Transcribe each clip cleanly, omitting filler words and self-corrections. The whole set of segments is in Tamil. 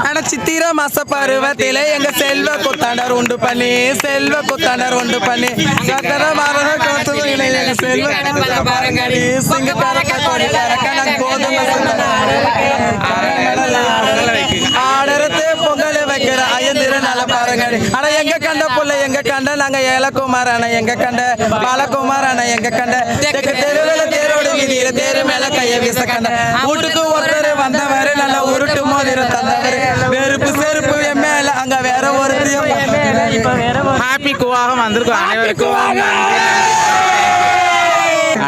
ஆனா சித்திர மாச பருவத்திலே எங்க செல்வ குத்தாண்டர் உண்டு பண்ணி சக்கர மரக கோத்துவிலே எங்க செல்வ பாருங்கடி சிங்கக்காரக்க கோடிக்காரக்க நாங்க போதும் ஆடரத்து பொங்கல் வைக்கிற ஐயந்திர நல்ல பாருங்கடி ஆனா எங்க கண்ட புள்ள எங்க கண்ட நாங்க ஏலகுமார் அண்ணா எங்க கண்ட பாலகுமார் அண்ணா எங்க கண்ட தெருவில் தேரோடு வீதியில தேரு மேல கைய வீச கண்ட வீட்டுக்கு ஒருத்தர் வந்தவர் நல்ல உருட்டு மோதிரம் தந்தவர் வெறுப்பு செருப்பு என் மேல அங்க வேற ஒருத்தையும் ஹாப்பி கூவாகம் வந்திருக்கோம்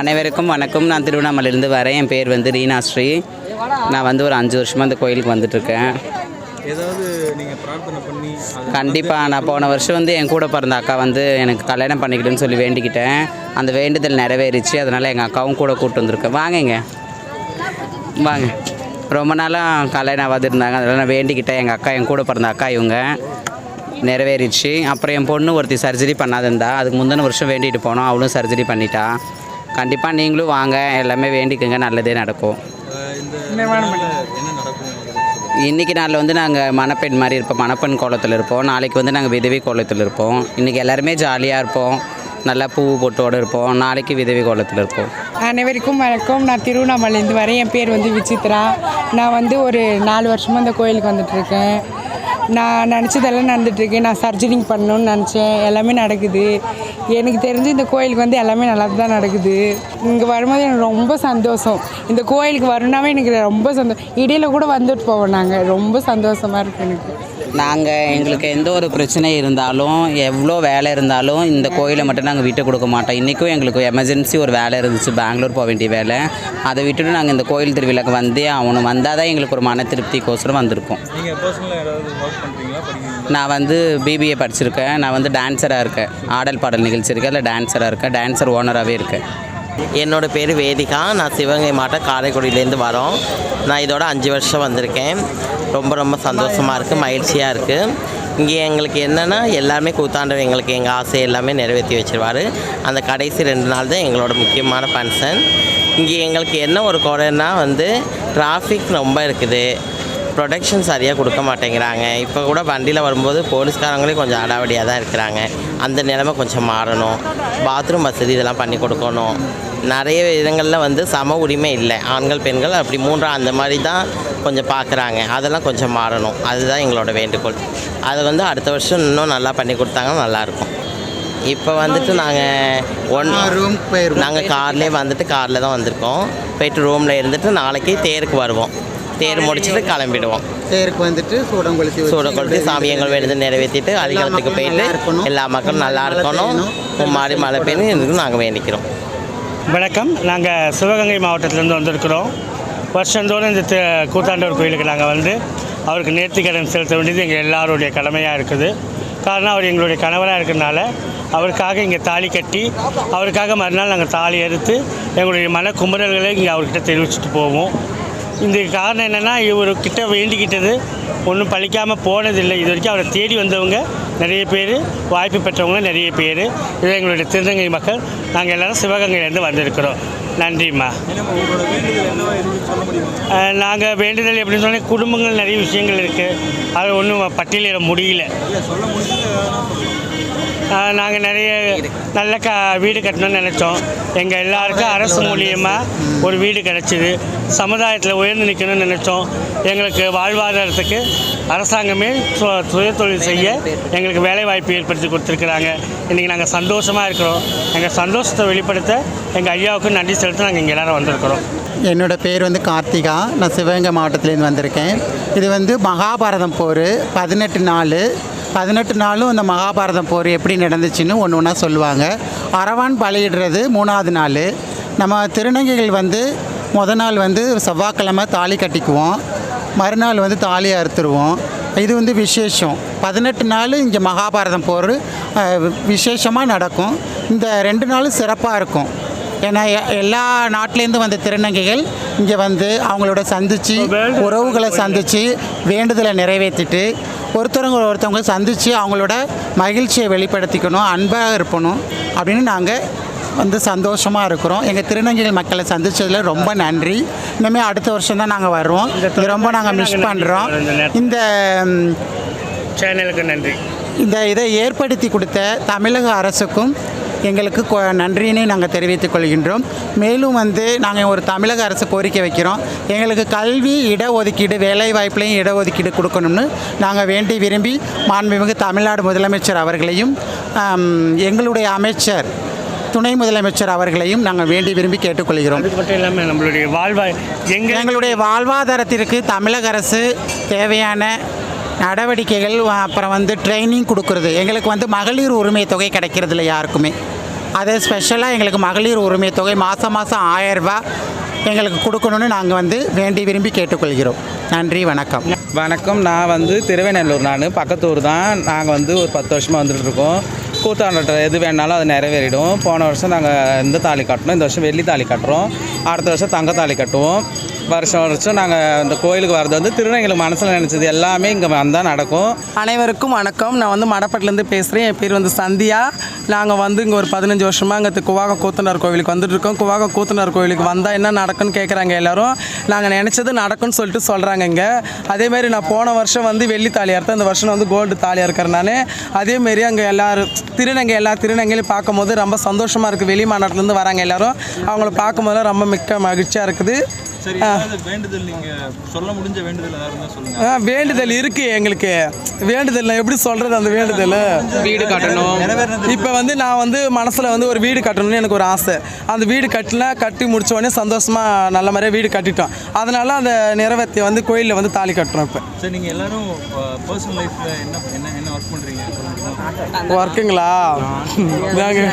அனைவருக்கும் வணக்கம். நான் திருவண்ணாமலையிலேருந்து வரேன். என் பேர் வந்து ரீனாஸ்ரீ. நான் வந்து ஒரு 5 வருஷமாக அந்த கோயிலுக்கு வந்துட்டுருக்கேன். ஏதாவது நீங்கள் பிரார்த்தனை பண்ணி கண்டிப்பாக நான் போன வருஷம் வந்து என் கூட பிறந்த அக்கா வந்து எனக்கு கல்யாணம் பண்ணிக்கிட்டுன்னு சொல்லி வேண்டிக்கிட்டேன். அந்த வேண்டுதல் நிறைவேறிச்சு. அதனால் எங்கள் அக்காவும் கூட கூப்பிட்டு வந்திருக்கேன். வாங்க ரொம்ப நாளாக கல்யாணம் ஆகாது இருந்தாங்க. அதனால் நான் வேண்டிக்கிட்டேன். எங்கள் அக்கா என் கூட பிறந்த அக்கா இவங்க நிறைவேறிச்சு. அப்புறம் என் பொண்ணு ஒருத்தி சர்ஜரி பண்ணாதிருந்தா. அதுக்கு முந்தின வருஷம் வேண்டிட்டு போனோம். அவளும் சர்ஜரி பண்ணிட்டா. கண்டிப்பாக நீங்களும் வாங்க, எல்லாமே வேண்டிக்கோங்க, நல்லதே நடக்கும். இன்றைக்கி நாளில் வந்து நாங்கள் மணப்பெண் மாதிரி இருப்போம், மணப்பெண் கோலத்தில் இருப்போம். நாளைக்கு வந்து நாங்கள் விதவை கோலத்தில் இருப்போம். இன்றைக்கி எல்லாருமே ஜாலியாக இருப்போம், நல்லா பூ பொட்டோடு இருப்போம். நாளைக்கு விதவை கோலத்தில் இருப்போம். அனைவருக்கும் வணக்கம். நான் திருவண்ணாமலையிலேருந்து வரேன். என் பேர் வந்து விசித்ரா. நான் வந்து ஒரு 4 வருஷமாக இந்த கோயிலுக்கு வந்துட்டுருக்கேன். நான் நினச்சதெல்லாம் நடந்துகிட்ருக்கு. நான் சர்ஜரிங் பண்ணணுன்னு நினச்சேன், எல்லாமே நடக்குது. எனக்கு தெரிஞ்சு இந்த கோயிலுக்கு வந்து எல்லாமே நல்லா தான் நடக்குது. இங்கே வரும்போது எனக்கு ரொம்ப சந்தோஷம். இந்த கோயிலுக்கு வரணுன்னாவே எனக்கு ரொம்ப சந்தோஷம். இடையில கூட வந்துட்டு போவோம். நாங்கள் ரொம்ப சந்தோஷமாக இருக்குது எனக்கு. எங்களுக்கு எந்த ஒரு பிரச்சனை இருந்தாலும், எவ்வளோ வேலை இருந்தாலும் இந்த கோயிலை மட்டும் நாங்கள் விட்டு கொடுக்க மாட்டோம். இன்றைக்கும் எங்களுக்கு எமர்ஜென்சி ஒரு வேலை இருந்துச்சு, பெங்களூர் போக வேண்டிய வேலை. அதை விட்டுட்டு நாங்கள் இந்த கோயில் திருவிழாக்கு வந்தே ஆகணும். வந்தால் தான் எங்களுக்கு ஒரு மன திருப்திக்கோசரம் வந்திருக்கோம். நான் வந்து பிபிஏ படிச்சிருக்கேன். நான் வந்து டான்ஸராக இருக்கேன். ஆடல் பாடல் நிகழ்ச்சி இருக்கேன், அதில் டான்ஸராக இருக்கேன். டான்ஸர் ஓனராகவே இருக்கேன். என்னோடய பேர் வேதிகா. நான் சிவகங்கை மாவட்டம் காரைக்குடியிலேருந்து வரோம். நான் இதோட 5 வருஷம் வந்திருக்கேன். ரொம்ப சந்தோஷமாக இருக்குது, மகிழ்ச்சியாக இருக்குது. இங்கே எங்களுக்கு என்னென்னா எல்லாமே கூத்தாண்டவர் எங்களுக்கு எங்கள் ஆசை எல்லாமே நிறைவேற்றி வச்சிருவார். அந்த கடைசி 2 நாள் தான் எங்களோட முக்கியமான ஃபங்க்ஷன். இங்கே எங்களுக்கு என்ன ஒரு குறைன்னா வந்து டிராஃபிக் ரொம்ப இருக்குது, ப்ரொடெக்ஷன் சரியாக கொடுக்க மாட்டேங்கிறாங்க. இப்போ கூட வண்டியில் வரும்போது போலீஸ்காரங்களே கொஞ்சம் அடாவடியாக தான் இருக்கிறாங்க. அந்த நிலைமை கொஞ்சம் மாறணும். பாத்ரூம் வசதி இதெல்லாம் பண்ணி கொடுக்கணும். நிறைய இடங்களில் வந்து சம உரிமை இல்லை, ஆண்கள் பெண்கள் அப்படி 3 அந்த மாதிரி தான் கொஞ்சம் பார்க்குறாங்க. அதெல்லாம் கொஞ்சம் மாறணும். அதுதான் எங்களோட வேண்டுகோள். அதை வந்து அடுத்த வருஷம் இன்னும் நல்லா பண்ணி கொடுத்தாங்கன்னா நல்லாயிருக்கும். இப்போ வந்துட்டு நாங்கள் கார்லேயே வந்துட்டு காரில் தான் வந்திருக்கோம். போய்ட்டு ரூமில் இருந்துட்டு நாளைக்கு தேருக்கு வருவோம். தேர் முடிச்சுட்டு கிளம்பிடுவோம். தேருக்கு வந்துட்டு சூடம் கொளுத்தி சாமி எங்கள் வேண்டுதல் நிறைவேற்றிட்டு அதிகாலத்துக்கு போயிட்டு எல்லா மக்களும் நல்லா இருக்கணும், மாறி மழை பெய்யணும் இதுக்கு நாங்கள் வேண்டிக்கிறோம். வணக்கம். நாங்கள் சிவகங்கை மாவட்டத்திலேருந்து வந்திருக்கிறோம். வருஷந்தோறும் இந்த கூத்தாண்டவர் கோயிலுக்கு நாங்கள் வந்து அவருக்கு நேர்த்திக்கடன் செலுத்த வேண்டியது எங்கள் எல்லாருடைய கடமையாக இருக்குது. காரணம் அவர் எங்களுடைய கணவராக இருக்கிறதுனால அவருக்காக இங்கே தாலி கட்டி அவருக்காக மறுநாள் நாங்கள் தாலி அறுத்து எங்களுடைய மன குமுறல்களை இங்கே அவர்கிட்ட தெரிவிச்சுட்டு போவோம். இந்த காரணம் என்னென்னா, இவர்கிட்ட வேண்டிக்கிட்டது ஒன்றும் பழிக்காமல் போனதில்லை. இது வரைக்கும் அவரை தேடி வந்தவங்க நிறைய பேர், வாய்ப்பு பெற்றவங்க நிறைய பேர். இது எங்களுடைய திருநங்கை மக்கள். நாங்கள் எல்லோரும் சிவகங்கையிலேருந்து வந்திருக்கிறோம். நன்றிம்மா. நாங்கள் வேண்டுதல் எப்படின்னு சொன்னால், குடும்பங்கள் நிறைய விஷயங்கள் இருக்குது, அது ஒன்றும் பட்டியலிட முடியல. நாங்கள் நிறைய நல்ல வீடு கட்டணும்னு நினச்சோம். எங்கள் எல்லாருக்கும் அரசு மூலியமாக ஒரு வீடு கிடச்சிது. சமுதாயத்தில் உயர்ந்து நிற்கணும்னு நினச்சோம். எங்களுக்கு வாழ்வாதாரத்துக்கு அரசாங்கமே சுயதொழில் செய்ய எங்களுக்கு வேலை வாய்ப்பு ஏற்படுத்தி கொடுத்துருக்குறாங்க. இன்றைக்கி நாங்கள் சந்தோஷமாக இருக்கிறோம். எங்கள் சந்தோஷத்தை வெளிப்படுத்த எங்கள் ஐயாவுக்கு நன்றி செலுத்த நாங்கள் இங்கே எல்லோரும் வந்திருக்கிறோம். என்னோடய பேர் வந்து கார்த்திகா. நான் சிவகங்கை மாவட்டத்துலேருந்து வந்திருக்கேன். இது வந்து மகாபாரதம் போர் 18 நாளும் இந்த மகாபாரதம் போர் எப்படி நடந்துச்சுன்னு ஒன்றா சொல்லுவாங்க. அரவான் பலியிடுறது 3ஆவது நாள். நம்ம திருநங்கைகள் வந்து முதல் நாள் வந்து செவ்வாய்க்கிழமை தாலி கட்டிக்குவோம், மறுநாள் வந்து தாலி அறுத்துருவோம். இது வந்து விசேஷம். 18 நாள் இங்கே மகாபாரதம் போர் விசேஷமாக நடக்கும். இந்த 2 நாளும் சிறப்பாக இருக்கும். ஏன்னா எல்லா நாட்டிலேருந்து வந்த திருநங்கைகள் இங்கே வந்து அவங்களோட சந்தித்து உறவுகளை சந்தித்து வேண்டுதலை நிறைவேற்றிட்டு ஒருத்தவங்க சந்தித்து அவங்களோட மகிழ்ச்சியை வெளிப்படுத்திக்கணும், அன்பாக இருக்கணும் அப்படின்னு நாங்கள் வந்து சந்தோஷமாக இருக்கிறோம். எங்கள் திருநங்கைகள் மக்களை சந்திச்சதில் ரொம்ப நன்றி. இனிமேல் அடுத்த வருஷம் தான் நாங்கள் வருவோம். இது ரொம்ப நாங்கள் மிஸ் பண்ணுறோம். இந்த சேனலுக்கு நன்றி. இந்த இதை ஏற்படுத்தி கொடுத்த தமிழக அரசுக்கும் எங்களுக்கு நன்றியினை நாங்கள் தெரிவித்துக் கொள்கின்றோம். மேலும் வந்து நாங்கள் ஒரு தமிழக அரசு கோரிக்கை வைக்கிறோம். எங்களுக்கு கல்வி இடஒதுக்கீடு வேலைவாய்ப்புலையும் இடஒதுக்கீடு கொடுக்கணும்னு நாங்கள் வேண்டி விரும்பி மாண்புமிகு தமிழ்நாடு முதலமைச்சர் அவர்களையும் எங்களுடைய அமைச்சர் துணை முதலமைச்சர் அவர்களையும் நாங்கள் வேண்டி விரும்பி கேட்டுக்கொள்கிறோம். அது மட்டும் இல்லாமல் நம்மளுடைய எங்களுடைய வாழ்வாதாரத்திற்கு தமிழக அரசு தேவையான நடவடிக்கைகள், அப்புறம் வந்து ட்ரைனிங் கொடுக்குறது. எங்களுக்கு வந்து மகளிர் உரிமை தொகை கிடைக்கிறதில்ல யாருக்குமே. அது ஸ்பெஷலாக எங்களுக்கு மகளிர் உரிமை தொகை மாதம் 1000 ரூபாய் எங்களுக்கு கொடுக்கணும்னு நாங்கள் வந்து வேண்டி விரும்பி கேட்டுக்கொள்கிறோம். நன்றி, வணக்கம். வணக்கம். நான் வந்து திருவேநல்லூர், நான் பக்கத்தூர் தான். நாங்கள் வந்து ஒரு 10 வருஷமாக வந்துட்டுருக்கோம். கூத்தாண்டட்ட எது வேணாலும் அது நிறைவேறிடும். போன வருஷம் நாங்கள் இந்த தாலி கட்டணும், இந்த வருஷம் வெள்ளி தாலி கட்டுறோம், அடுத்த வருஷம் தங்க தாலி கட்டுவோம். வருஷம் நாங்கள் இந்த கோயிலுக்கு வர்றது வந்து திருநங்கைகளுக்கு மனசில் நினச்சது எல்லாமே இங்கே வந்தால் நடக்கும். அனைவருக்கும் வணக்கம். நான் வந்து மடப்பட்டிலேருந்து பேசுகிறேன். என் பேர் வந்து சந்தியா. நாங்கள் வந்து இங்கே ஒரு 15 வருஷமாக இங்கே குவாக கூத்தனார் கோவிலுக்கு வந்துட்டுருக்கோம். குவாக கூத்தனார் கோவிலுக்கு வந்தால் என்ன நடக்கும்னு கேட்குறாங்க எல்லோரும். நாங்கள் நினச்சது நடக்கும்னு சொல்லிட்டு சொல்கிறாங்க இங்கே. அதேமாரி நான் போன வருஷம் வந்து வெள்ளி தாலி அறுத்தேன், இந்த வருஷம் வந்து கோல்டு தாலி அறுக்கிறேன் நான். அதேமாரி அங்கே எல்லோரும் எல்லா திருநங்கையிலையும் பார்க்கும்போது ரொம்ப சந்தோஷமாக இருக்குது. வெளி மாநாட்டிலேருந்து வராங்க எல்லோரும். அவங்கள பார்க்கும்போது ரொம்ப மிக்க மகிழ்ச்சியாக இருக்குது. சரி, வேண்டுதல் நீங்கள் சொல்ல முடிஞ்ச வேண்டுதல் ஏதாவது சொல்லுங்க. வேண்டுதல் இருக்குது எங்களுக்கு. வேண்டுதல் நான் எப்படி சொல்கிறது? அந்த வேண்டுதல் வீடு கட்டணும். இப்போ வந்து நான் வந்து மனசில் வந்து ஒரு வீடு கட்டணும்னு எனக்கு ஒரு ஆசை. அந்த வீடு கட்டி முடிச்ச உடனே சந்தோஷமாக நல்ல மாதிரியாக வீடு கட்டிட்டோம். அதனால அந்த நிறைவேற்றி வந்து கோயிலில் வந்து தாலி கட்டுறோம். இப்போ சரி, நீங்கள் எல்லோரும் பர்சனல் லைஃப்பில் என்ன ஒர்க் பண்ணுறீங்க? ஒர்க்குங்களா? நாங்கள்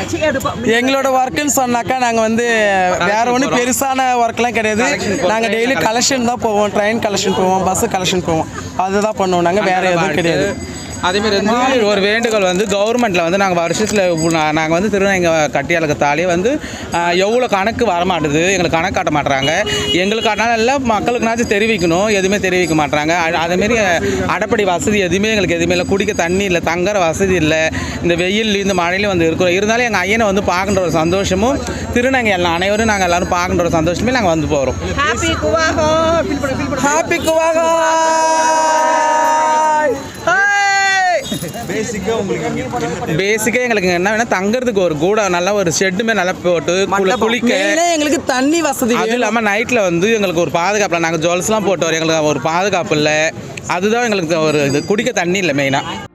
எங்களோட ஒர்க்குன்னு சொன்னாக்கா நாங்கள் வந்து வேறு ஒன்றும் பெருசான ஒர்க்லாம் கிடையாது. நாங்கள் டெய்லி கலெக்ஷன் தான் போவோம், ட்ரெயின் கலெக்ஷன் போவோம், பஸ்ஸு கலெக்ஷன் போவோம், அதுதான் பண்ணுவோம். நாங்கள் வேறு எதுவும் கிடையாது. அதேமாரி வந்து ஒரு வேண்டுகோள் வந்து கவர்மெண்ட்டில் வந்து நாங்கள் வருஷத்தில் நாங்கள் வந்து திருநங்கை கட்டியாளுக்கு தாலியை வந்து எவ்வளோ கணக்கு வரமாட்டுது, எங்களுக்கு கணக்கு காட்ட மாட்டுறாங்க. எங்களுக்கு அதனால எல்லாம் மக்களுக்குனாச்சும் தெரிவிக்கணும், எதுவுமே தெரிவிக்க மாட்டுறாங்க. அதேமாரி அடைப்படி வசதி எதுவுமே இல்லை. குடிக்க தண்ணி இல்லை, தங்குற வசதி இல்லை. இந்த வெயில் இந்த மழையிலும் வந்து இருக்கிறோம். இருந்தாலும் எங்கள் ஐயனை வந்து பார்க்குற ஒரு சந்தோஷமும், திருநங்கை எல்லாம் அனைவரும் நாங்கள் எல்லோரும் பார்க்குற ஒரு சந்தோஷமே நாங்கள் வந்து போகிறோம். ஹாப்பி குவாகோ. பேசிக்காக எங்களுக்கு என்ன வேணால் தங்குறதுக்கு ஒரு கூட நல்ல ஒரு ஷெட்டுமே நல்லா போட்டு குளிக்க எங்களுக்கு தண்ணி வசதி. அது இல்லாமல் நைட்டில் வந்து எங்களுக்கு ஒரு பாதுகாப்பு. நாங்கள் ஜுவல்ஸ்லாம் போட்டு வரோம், எங்களுக்கு ஒரு பாதுகாப்பு இல்லை. அதுதான் எங்களுக்கு ஒரு இது. குடிக்க தண்ணி இல்லை மெயினாக.